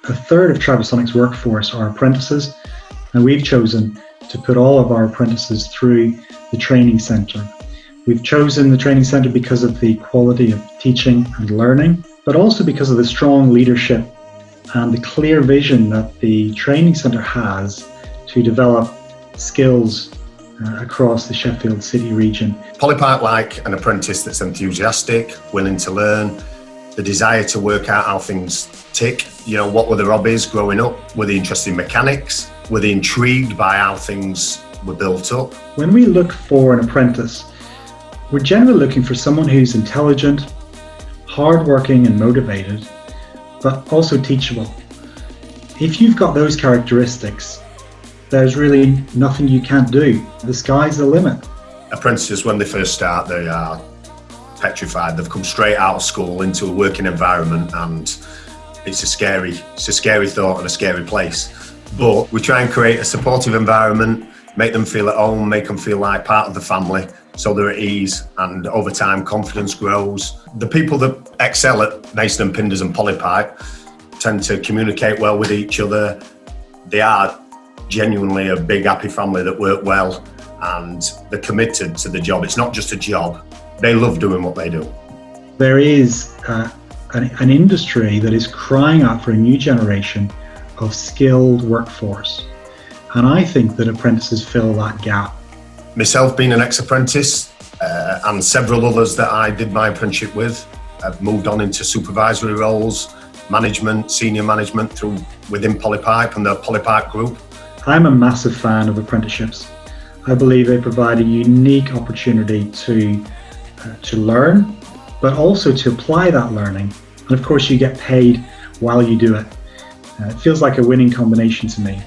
A third of Tribosonics workforce are apprentices, and we've chosen to put all of our apprentices through the training centre. We've chosen the training centre because of the quality of teaching and learning, but also because of the strong leadership and the clear vision that the training centre has to develop skills across the Sheffield City region. Polypipe like an apprentice that's enthusiastic, willing to learn, the desire to work out how things tick. You know, what were their hobbies growing up? Were they interested in mechanics? Were they intrigued by how things were built up? When we look for an apprentice, we're generally looking for someone who's intelligent, hardworking and motivated, but also teachable. If you've got those characteristics, there's really nothing you can't do. The sky's the limit. Apprentices, when they first start, they are petrified. They've come straight out of school into a working environment, and it's a scary thought and a scary place. But we try and create a supportive environment, make them feel at home, make them feel like part of the family, so they're at ease, and over time confidence grows. The people that excel at Mason and Pinders and Polypipe tend to communicate well with each other. They are genuinely a big happy family that work well, and they're committed to the job. It's not just a job. They love doing what they do. There is an industry that is crying out for a new generation of skilled workforce, and I think that apprentices fill that gap. Myself being an ex-apprentice and several others that I did my apprenticeship with have moved on into supervisory roles, management, senior management within Polypipe and the Polypipe group. I'm a massive fan of apprenticeships. I believe they provide a unique opportunity to learn, but also to apply that learning. And of course, you get paid while you do it. It feels like a winning combination to me.